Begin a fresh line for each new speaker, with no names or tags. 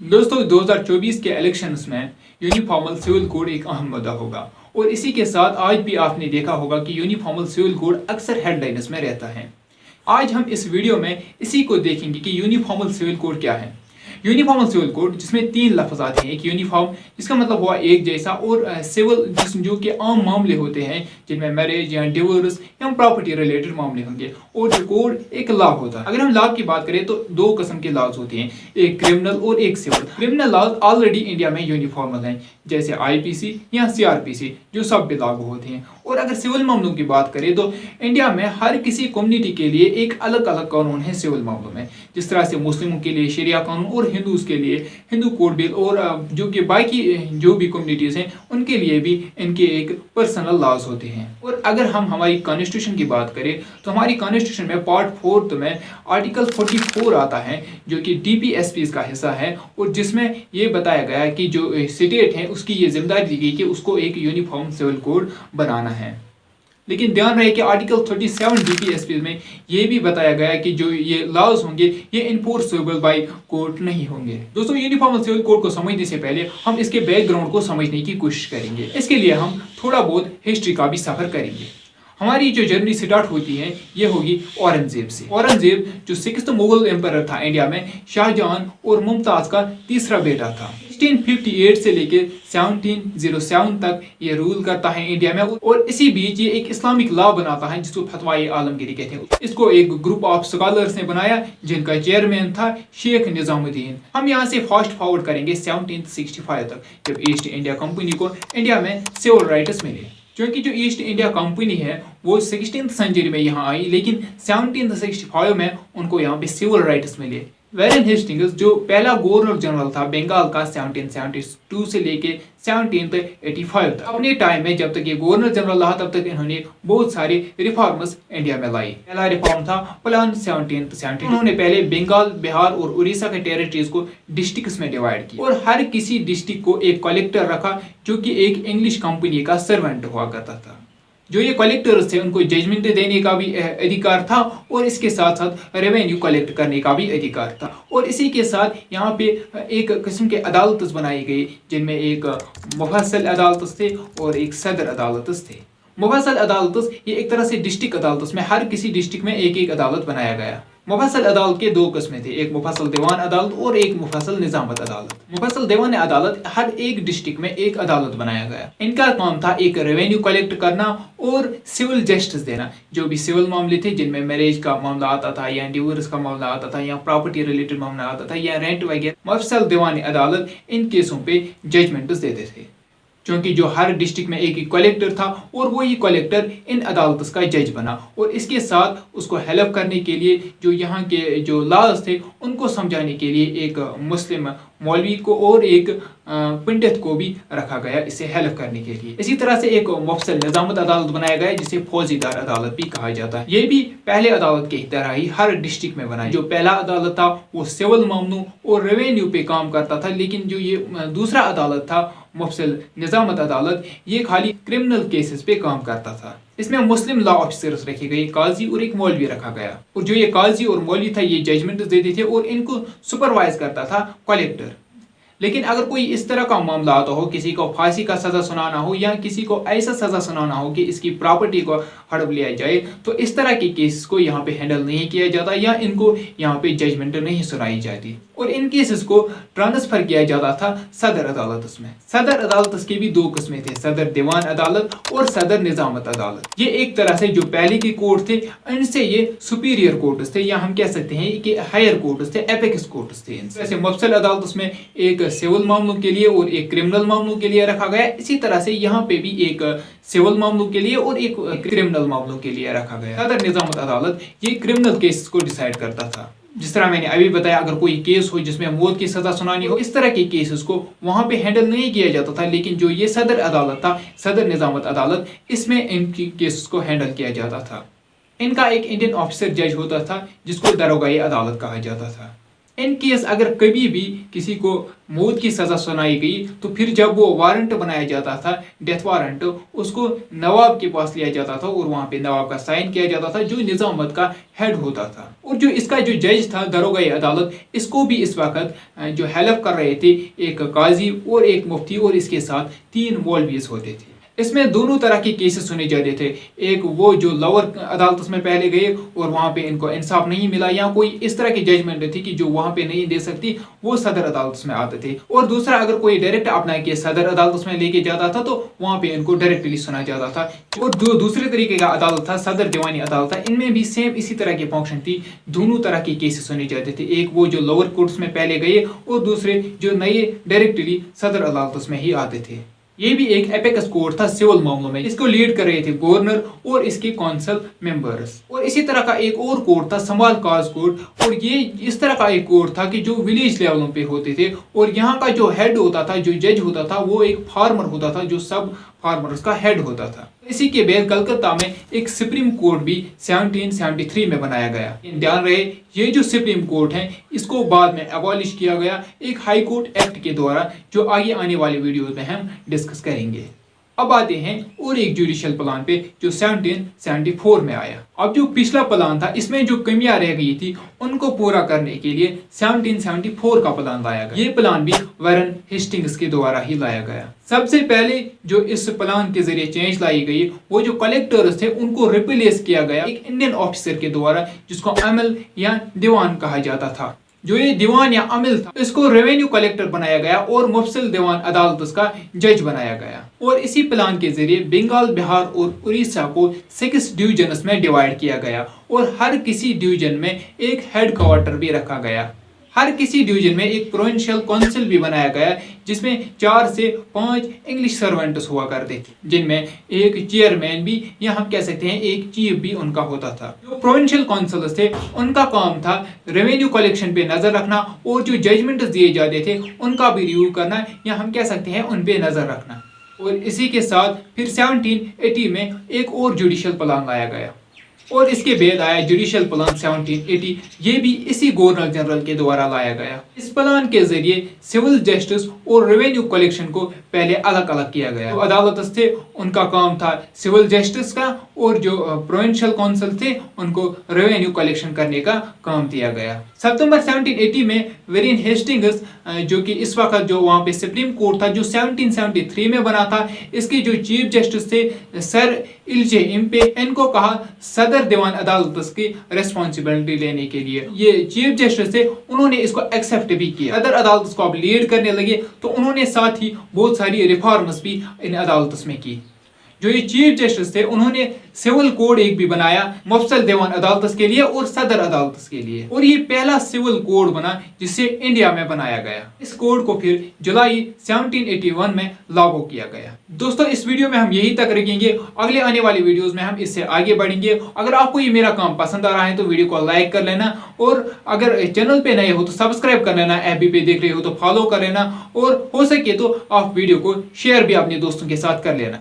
दोस्तों 2024 के इलेक्शंस में यूनिफॉर्मल सिविल कोड एक अहम मुद्दा होगा और इसी के साथ आज भी आपने देखा होगा कि यूनिफॉर्मल सिविल कोड अक्सर हेडलाइंस में रहता है। आज हम इस वीडियो में इसी को देखेंगे कि यूनिफॉर्मल सिविल कोड क्या है। यूनिफॉर्मल सिविल कोड जिसमें तीन लफ्ज आते हैं, एक यूनिफॉर्म जिसका मतलब हुआ एक जैसा, और सिविल जो कि आम मामले होते हैं जिनमें मैरिज या डिवोर्स या प्रॉपर्टी रिलेटेड मामले होंगे, और जो कोड एक लॉ होता है। अगर हम लॉ की बात करें तो दो किस्म के लॉज होते हैं, एक क्रिमिनल और एक civil. Criminal laws already India में यूनिफॉर्मल हैं, जैसे आईपीसी या सीआरपीसी जो सब पे लागू होते हैं। और अगर सिविल मामलों की बात करें तो इंडिया में हर किसी कम्युनिटी के लिए एक अलग अलग कानून है सिविल मामलों में। जिस तरह से मुस्लिमों के लिए शरिया कानून और हिंदूज के लिए हिंदू कोड बिल, और जो कि बाकी जो भी कम्युनिटीज हैं उनके लिए भी इनके एक पर्सनल लॉज होते हैं। और अगर हम हमारी कॉन्स्टिट्यूशन की बात करें तो हमारी कॉन्स्टिट्यूशन में पार्ट 4 में आर्टिकल 44 आता है जो कि डीपीएसपी का हिस्सा है, और जिसमें ये बताया गया है कि जो स्टेट है उसकी ये जिम्मेदारी दी गई कि उसको एक यूनिफॉर्म सिविल कोड बनाना है। लेकिन ध्यान रहे कि आर्टिकल 37 डीपीएसपी में ये भी बताया गया है कि जो ये लॉज होंगे ये इन्फोर्सेबल बाय कोर्ट नहीं होंगे। दोस्तों यूनिफॉर्मल सिविल कोड को समझने से पहले हम इसके बैकग्राउंड को समझने की कोशिश करेंगे। इसके लिए हम थोड़ा बहुत हिस्ट्री का भी सफर करेंगे। हमारी जो जर्नी स्टार्ट होती है ये होगी औरंगजेब से। औरंगजेब जो 6th मुगल एम्परर था इंडिया में, शाहजहां और मुमताज का तीसरा बेटा था। 1658 से लेकर 1707 तक ये रूल करता है इंडिया में, और इसी बीच ये एक इस्लामिक लॉ बनाता है जिसको फतवाए आलमगीरी कहते हैं। इसको एक ग्रुप ऑफ स्कॉलर्स ने बनाया जिनका चेयरमैन था शेख निजामुद्दीन। हम यहाँ से फास्ट फॉरवर्ड करेंगे 1765 तक, जब ईस्ट इंडिया कंपनी को इंडिया में सिविल राइट्स मिले। क्योंकि जो ईस्ट इंडिया कंपनी है वो 16th सेंचुरी में यहाँ आई, लेकिन 1765 में उनको यहाँ पे सिविल राइट्स मिले। वैरेन हेस्टिंग्स जो पहला गवर्नर जनरल था बंगाल का 1772 से लेके 1785 तक, अपने टाइम में जब तक ये गवर्नर जनरल रहा तब तक इन्होंने बहुत सारे रिफॉर्म्स इंडिया में लाई। पहला रिफॉर्म था प्लान 1770। उन्होंने पहले बंगाल, बिहार और उड़ीसा के टेरिटरीज को डिस्ट्रिक्ट्स में डिवाइड किया, और हर किसी डिस्ट्रिक्ट को एक कलेक्टर रखा जो कि एक इंग्लिश कंपनी का सर्वेंट हुआ करता था। जो ये कलेक्टर्स थे उनको जजमेंट देने का भी अधिकार था, और इसके साथ साथ रेवेन्यू कलेक्ट करने का भी अधिकार था। और इसी के साथ यहाँ पे एक किस्म के अदालत बनाई गई जिनमें एक मुफस्सल अदालत थे और एक सदर अदालत थे। मुफस्सल अदालत ये एक तरह से डिस्ट्रिक्ट अदालत में हर किसी डिस्ट्रिक्ट में एक एक अदालत बनाया गया। मुफस्सल अदालत के दो किस्में थे, एक मुफस्सल दीवान अदालत और एक मुफस्सल निजामत अदालत। मुफस्सल दीवान अदालत हर एक डिस्ट्रिक्ट में एक अदालत बनाया गया। इनका काम था एक रेवेन्यू कलेक्ट करना और सिविल जस्टिस देना। जो भी सिविल मामले थे जिनमें मैरिज का मामला आता था या डिवोर्स का मामला आता था या प्रॉपर्टी रिलेटेड मामला आता था या रेंट वगैरह, मुफस्सल दीवान अदालत इन केसों पे जजमेंट देते थे। क्योंकि जो हर डिस्ट्रिक्ट में एक ही कलेक्टर था और वही कलेक्टर इन अदालत का जज बना, और इसके साथ उसको हेल्प करने के लिए जो यहाँ के जो लॉज थे उनको समझाने के लिए एक मुस्लिम मौलवी को और एक पंडित को भी रखा गया इसे हेल्प करने के लिए। इसी तरह से एक मुफस्सल निजामत अदालत बनाया गया जिसे फौजीदार अदालत भी कहा जाता है। ये भी पहले अदालत की तरह ही हर डिस्ट्रिक्ट में बनाई। जो पहला अदालत था वो सिविल मामलों और रेवेन्यू पे काम करता था, लेकिन जो ये दूसरा अदालत था मुफस्सल निजामत अदालत, ये खाली क्रिमिनल केसेस पे काम करता था। इसमें मुस्लिम लॉ ऑफिसर्स रखे गए, काजी और एक मौलवी रखा गया, और जो ये काजी और मौलवी था ये जजमेंट देते थे और इनको सुपरवाइज करता था कलेक्टर। लेकिन अगर कोई इस तरह का मामला आता हो, किसी को फांसी का सजा सुनाना हो या किसी को ऐसा सजा सुनाना हो कि इसकी प्रॉपर्टी को हड़प लिया जाए, तो इस तरह के केसेस को यहाँ पे हैंडल नहीं किया जाता या इनको यहाँ पे जजमेंट नहीं सुनाई जाती, और इन केसेस को ट्रांसफर किया जाता था सदर अदालत में। सदर अदालत के भी दो किस्में थे, सदर दीवान अदालत और सदर निजामत अदालत। ये एक तरह से जो पहले के कोर्ट थे इनसे ये सुपीरियर कोर्ट्स थे, या हम कह सकते हैं कि हायर कोर्ट्स थे, एपेक्स कोर्ट्स थे। जैसे मुफस्सल अदालत में एक सिविल मामलों के लिए और एक क्रिमिनल मामलों के लिए रखा गया, इसी तरह से यहाँ पे भी एक सिविल मामलों के लिए और एक क्रिमिनल मामलों के लिए रखा गया। सदर निजामत अदालत ये क्रिमिनल केसेस को डिसाइड करता था। जिस तरह मैंने अभी बताया, अगर कोई केस हो जिसमें मौत की सजा सुनानी हो, इस तरह के केसेस को वहां पे हैंडल नहीं किया जाता था, लेकिन जो ये सदर अदालत था, सदर निजामत अदालत, इसमें इनकी केसेस को हैंडल किया जाता था। इनका एक इंडियन ऑफिसर जज होता था जिसको दरोगाई अदालत कहा जाता था। इन केस अगर कभी भी किसी को मौत की सज़ा सुनाई गई तो फिर जब वो वारंट बनाया जाता था, डेथ वारंट, उसको नवाब के पास लिया जाता था और वहाँ पे नवाब का साइन किया जाता था, जो निज़ामत का हेड होता था। और जो इसका जो जज था दरोगा अदालत, इसको भी इस वक्त जो हेल्प कर रहे थे एक काजी और एक मुफ्ती और इसके साथ 3 मौलवीज होते थे। इसमें दोनों तरह के केसेस सुने जाते थे। एक वो जो लोअर अदालत में पहले गए और वहाँ पे इनको इंसाफ नहीं मिला, या कोई इस तरह की जजमेंट थी कि जो वहाँ पे नहीं दे सकती, वो सदर अदालत में आते थे। और दूसरा, अगर कोई डायरेक्ट अपना केस सदर अदालत में लेके जाता था तो वहाँ पे इनको डायरेक्टली सुना जाता था। और जो दूसरे तरीके का अदालत था, सदर दीवानी अदालत था, इनमें भी सेम इसी तरह की फंक्शन थी। दोनों तरह के केसेस सुने जाते थे, एक वो जो लोअर कोर्ट्स में पहले गए और दूसरे जो नए डायरेक्टली सदर अदालत में ही आते थे। ये भी एक एपेक्स कोर्ट था सिविल मामलों में, इसको लीड कर रहे थे गवर्नर और इसके काउंसिल मेंबर्स। और इसी तरह का एक और कोर्ट था समाल काज कोर्ट, और ये इस तरह का एक कोर्ट था कि जो विलेज लेवलों पे होते थे, और यहाँ का जो हेड होता था, जो जज होता था, वो एक फार्मर होता था, जो सब फार्मर्स का हेड होता था। इसी के बाद कलकत्ता में एक सुप्रीम कोर्ट भी 1773 में बनाया गया। ध्यान रहे, ये जो सुप्रीम कोर्ट है इसको बाद में अबॉलिश किया गया एक हाई कोर्ट एक्ट के द्वारा, जो आगे आने वाले वीडियोस में हम डिस्कस करेंगे। अब आते हैं और एक जुडिशियल प्लान पे जो 1774 में आया। अब जो पिछला प्लान था, इसमें जो कमियां रह गई थी उनको पूरा करने के लिए 1774 का प्लान लाया गया। ये प्लान भी वारन हेस्टिंग्स के द्वारा ही लाया गया। सबसे पहले जो इस प्लान के जरिए चेंज लाई गई, वो जो कलेक्टर्स थे उनको रिप्लेस किया गया एक इंडियन ऑफिसर के द्वारा, जिसको अमल या दीवान कहा जाता था। जो ये दीवान या अमिल था, इसको रेवेन्यू कलेक्टर बनाया गया और मुफस्सिल दीवान अदालत का जज बनाया गया। और इसी प्लान के जरिए बंगाल, बिहार और उड़ीसा को 6 डिवीजन्स में डिवाइड किया गया और हर किसी डिवीजन में एक हेड क्वार्टर भी रखा गया। हर किसी डिवीजन में एक प्रोविंशियल काउंसिल भी बनाया गया, जिसमें 4 से 5 इंग्लिश सर्वेंट्स हुआ करते थे, जिनमें एक चेयरमैन भी, या हम कह सकते हैं एक चीफ भी उनका होता था। जो प्रोविंशियल काउंसिलर्स थे, उनका काम था रेवेन्यू कलेक्शन पे नजर रखना और जो जजमेंट्स दिए जाते थे उनका भी रिव्यू करना, या हम कह सकते हैं उन पे नजर रखना। और इसी के साथ फिर 1780 में एक और जुडिशियल प्लान लाया गया, और इसके बाद आया जुडिशियल प्लान 1780। ये भी इसी गवर्नर जनरल के द्वारा लाया गया। इस प्लान के जरिए सिविल जस्टिस और रेवेन्यू कलेक्शन को पहले अलग अलग किया गया। जो अदालत थे उनका काम था सिविल जस्टिस का, और जो प्रोविंशियल काउंसिल थे उनको रेवेन्यू कलेक्शन करने का काम दिया गया। सितंबर 1780 में वारन हेस्टिंग्स, जो कि इस वक्त जो वहाँ पे सुप्रीम कोर्ट था, जो 1773 में बना था, इसके जो चीफ जस्टिस थे सर इल्जे इम्पे, इनको कहा सदर दीवान अदालत की रिस्पॉन्सिबिलिटी लेने के लिए। ये चीफ जस्टिस थे, उन्होंने इसको एक्सेप्ट भी किया। सदर अदालत को अब लीड करने लगे, तो उन्होंने साथ ही बहुत सारी रिफॉर्म्स भी इन अदालत में की। जो ये चीफ जस्टिस थे, उन्होंने सिविल कोड एक भी बनाया मुफस्सिल दीवान अदालत के लिए और सदर अदालत के लिए, और ये पहला सिविल कोड बना जिसे इंडिया में बनाया गया। इस कोड को फिर जुलाई 1781 में लागू किया गया। दोस्तों, इस वीडियो में हम यही तक रखेंगे। अगले आने वाली वीडियोस में हम इससे आगे बढ़ेंगे। अगर आपको ये मेरा काम पसंद आ रहा है तो वीडियो को लाइक कर लेना, और अगर चैनल पे नए हो तो सब्सक्राइब कर लेना, FB पे देख रहे हो तो फॉलो कर लेना, और हो सके तो आप वीडियो को शेयर भी अपने दोस्तों के साथ कर लेना।